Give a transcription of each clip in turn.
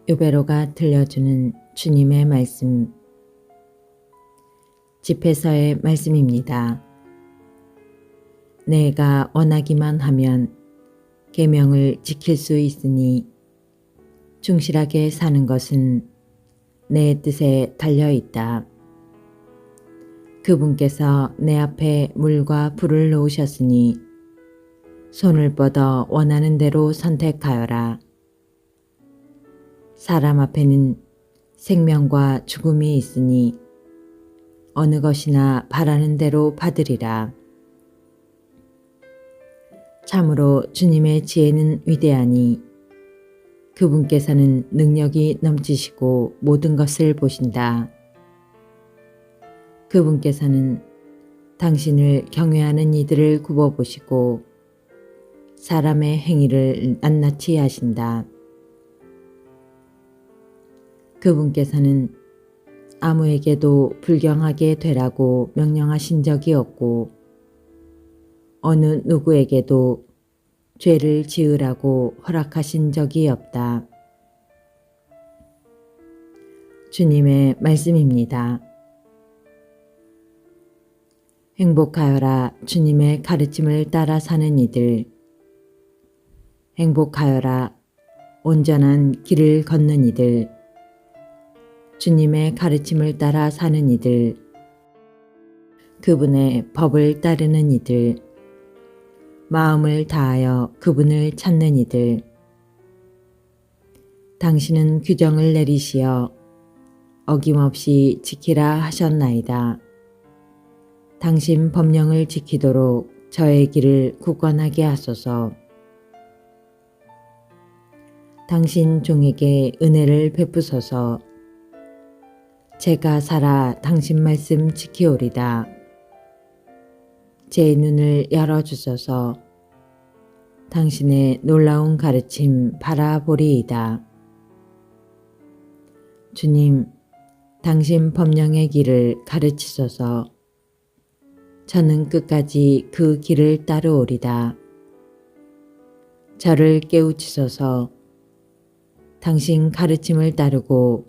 요배로가 들려주는 주님의 말씀, 집회서의 말씀입니다. 내가 원하기만 하면 계명을 지킬 수 있으니 충실하게 사는 것은 내 뜻에 달려 있다. 그분께서 내 앞에 물과 불을 놓으셨으니 손을 뻗어 원하는 대로 선택하여라. 사람 앞에는 생명과 죽음이 있으니 어느 것이나 바라는 대로 받으리라. 참으로 주님의 지혜는 위대하니 그분께서는 능력이 넘치시고 모든 것을 보신다. 그분께서는 당신을 경외하는 이들을 굽어보시고 사람의 행위를 낱낱이 하신다. 그분께서는 아무에게도 불경하게 되라고 명령하신 적이 없고 어느 누구에게도 죄를 지으라고 허락하신 적이 없다. 주님의 말씀입니다. 행복하여라 주님의 가르침을 따라 사는 이들. 행복하여라 온전한 길을 걷는 이들. 주님의 가르침을 따라 사는 이들. 그분의 법을 따르는 이들. 마음을 다하여 그분을 찾는 이들. 당신은 규정을 내리시어 어김없이 지키라 하셨나이다. 당신 법령을 지키도록 저의 길을 굳건하게 하소서. 당신 종에게 은혜를 베푸소서. 제가 살아 당신 말씀 지키오리다. 제 눈을 열어주소서. 당신의 놀라운 가르침 바라보리이다. 주님, 당신 법령의 길을 가르치소서. 저는 끝까지 그 길을 따르오리다. 저를 깨우치소서. 당신 가르침을 따르고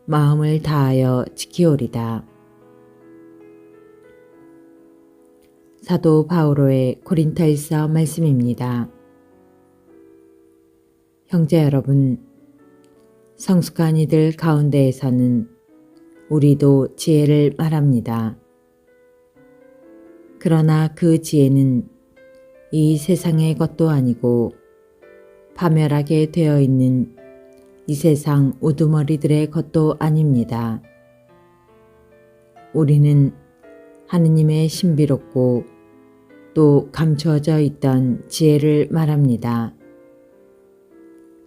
마음을 다하여 지키오리다. 사도 바오로의 고린토일서 말씀입니다. 형제 여러분, 성숙한 이들 가운데에서는 우리도 지혜를 말합니다. 그러나 그 지혜는 이 세상의 것도 아니고 파멸하게 되어 있는 이 세상 우두머리들의 것도 아닙니다. 우리는 하느님의 신비롭고 또 감추어져 있던 지혜를 말합니다.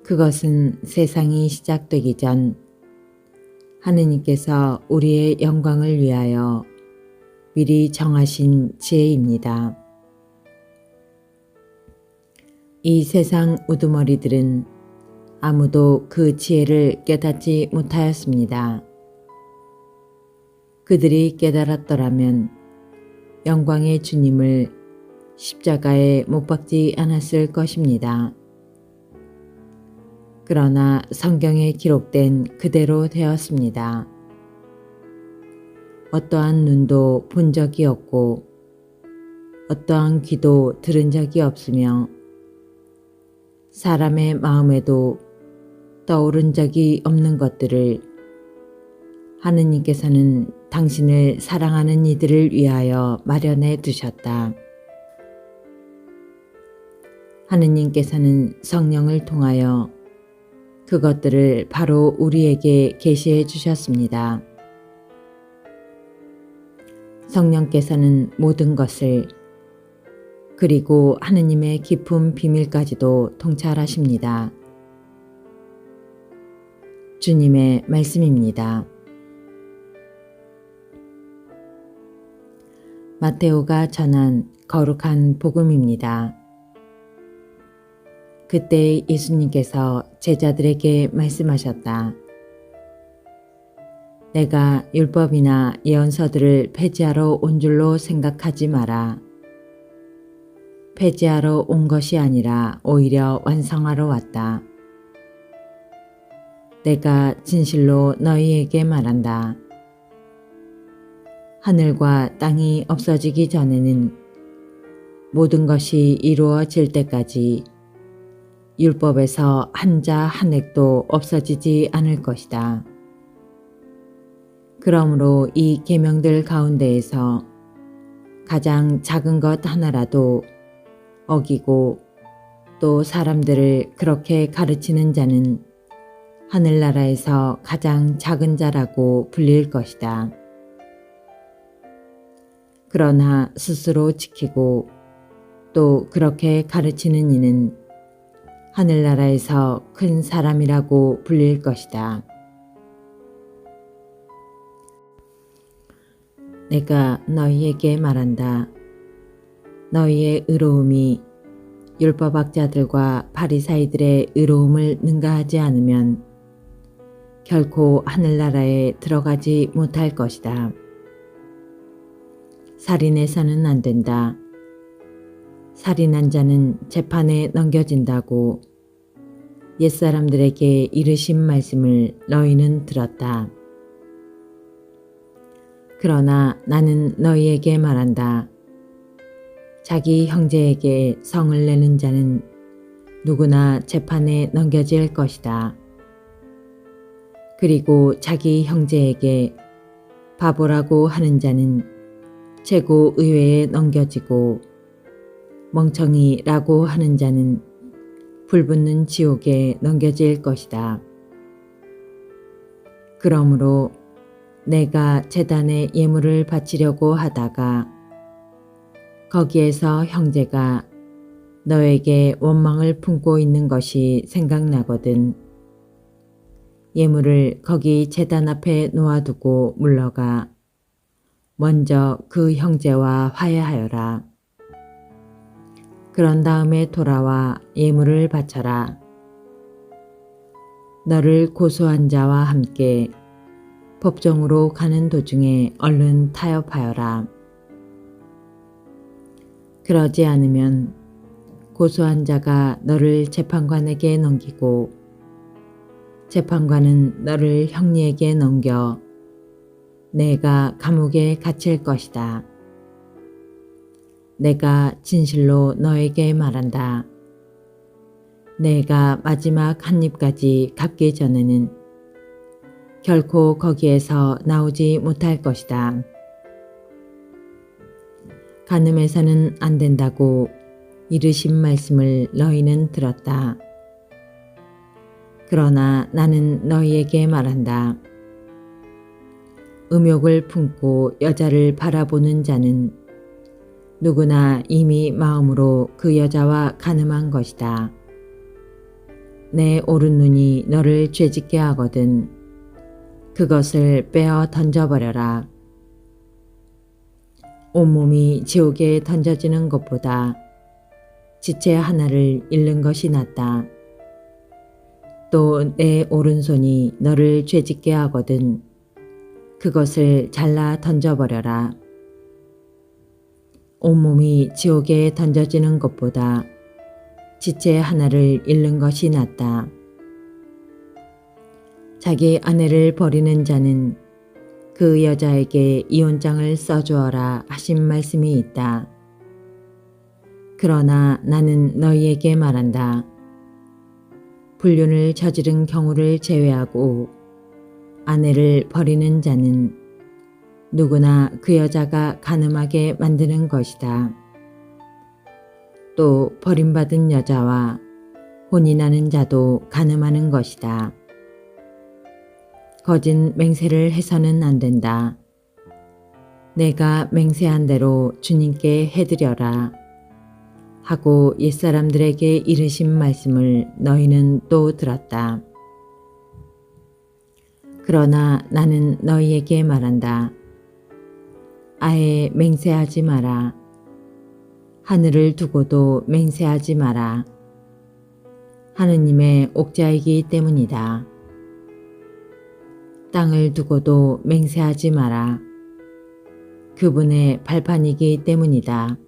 그것은 세상이 시작되기 전 하느님께서 우리의 영광을 위하여 미리 정하신 지혜입니다. 이 세상 우두머리들은 아무도 그 지혜를 깨닫지 못하였습니다. 그들이 깨달았더라면 영광의 주님을 십자가에 못 박지 않았을 것입니다. 그러나 성경에 기록된 그대로 되었습니다. 어떠한 눈도 본 적이 없고 어떠한 귀도 들은 적이 없으며 사람의 마음에도 떠오른 적이 없는 것들을 하느님께서는 당신을 사랑하는 이들을 위하여 마련해 두셨다. 하느님께서는 성령을 통하여 그것들을 바로 우리에게 계시해 주셨습니다. 성령께서는 모든 것을 그리고 하느님의 깊은 비밀까지도 통찰하십니다. 주님의 말씀입니다. 마테오가 전한 거룩한 복음입니다. 그때 예수님께서 제자들에게 말씀하셨다. 내가 율법이나 예언서들을 폐지하러 온 줄로 생각하지 마라. 폐지하러 온 것이 아니라 오히려 완성하러 왔다. 내가 진실로 너희에게 말한다. 하늘과 땅이 없어지기 전에는 모든 것이 이루어질 때까지 율법에서 한자 한 획도 없어지지 않을 것이다. 그러므로 이 계명들 가운데에서 가장 작은 것 하나라도 어기고 또 사람들을 그렇게 가르치는 자는 하늘나라에서 가장 작은 자라고 불릴 것이다. 그러나 스스로 지키고 또 그렇게 가르치는 이는 하늘나라에서 큰 사람이라고 불릴 것이다. 내가 너희에게 말한다. 너희의 의로움이 율법학자들과 바리사이들의 의로움을 능가하지 않으면 결코 하늘나라에 들어가지 못할 것이다. 살인해서는 안 된다. 살인한 자는 재판에 넘겨진다고 옛사람들에게 이르신 말씀을 너희는 들었다. 그러나 나는 너희에게 말한다. 자기 형제에게 성을 내는 자는 누구나 재판에 넘겨질 것이다. 그리고 자기 형제에게 바보라고 하는 자는 최고의회에 넘겨지고 멍청이라고 하는 자는 불붙는 지옥에 넘겨질 것이다. 그러므로 내가 제단에 예물을 바치려고 하다가 거기에서 형제가 너에게 원망을 품고 있는 것이 생각나거든 예물을 거기 제단 앞에 놓아두고 물러가 먼저 그 형제와 화해하여라. 그런 다음에 돌아와 예물을 바쳐라. 너를 고소한 자와 함께 법정으로 가는 도중에 얼른 타협하여라. 그러지 않으면 고소한 자가 너를 재판관에게 넘기고 재판관은 너를 형리에게 넘겨 내가 감옥에 갇힐 것이다. 내가 진실로 너에게 말한다. 내가 마지막 한 입까지 갚기 전에는 결코 거기에서 나오지 못할 것이다. 간음해서는 안 된다고 이르신 말씀을 너희는 들었다. 그러나 나는 너희에게 말한다. 음욕을 품고 여자를 바라보는 자는 누구나 이미 마음으로 그 여자와 간음한 것이다. 내 오른 눈이 너를 죄짓게 하거든 그것을 빼어 던져버려라. 온몸이 지옥에 던져지는 것보다 지체 하나를 잃는 것이 낫다. 또 내 오른손이 너를 죄짓게 하거든 그것을 잘라 던져버려라. 온몸이 지옥에 던져지는 것보다 지체 하나를 잃는 것이 낫다. 자기 아내를 버리는 자는 그 여자에게 이혼장을 써주어라 하신 말씀이 있다. 그러나 나는 너희에게 말한다. 불륜을 저지른 경우를 제외하고 아내를 버리는 자는 누구나 그 여자가 간음하게 만드는 것이다. 또 버림받은 여자와 혼인하는 자도 간음하는 것이다. 거짓 맹세를 해서는 안 된다. 내가 맹세한 대로 주님께 해드려라 하고 옛사람들에게 이르신 말씀을 너희는 또 들었다. 그러나 나는 너희에게 말한다. 아예 맹세하지 마라. 하늘을 두고도 맹세하지 마라. 하느님의 옥자이기 때문이다. 땅을 두고도 맹세하지 마라. 그분의 발판이기 때문이다.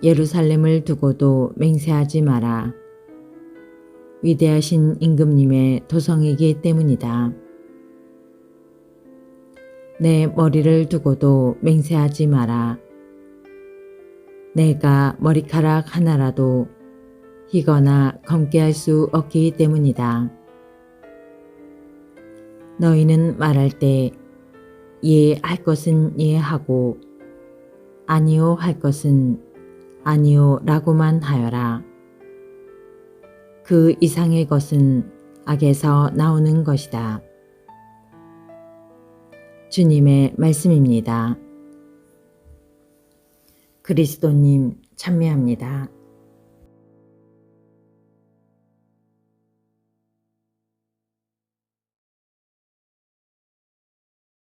예루살렘을 두고도 맹세하지 마라. 위대하신 임금님의 도성이기 때문이다. 내 머리를 두고도 맹세하지 마라. 내가 머리카락 하나라도 희거나 검게 할 수 없기 때문이다. 너희는 말할 때 예 할 것은 예 하고 아니요 할 것은 아니요 라고만 하여라. 그 이상의 것은 악에서 나오는 것이다. 주님의 말씀입니다. 그리스도님 참여합니다.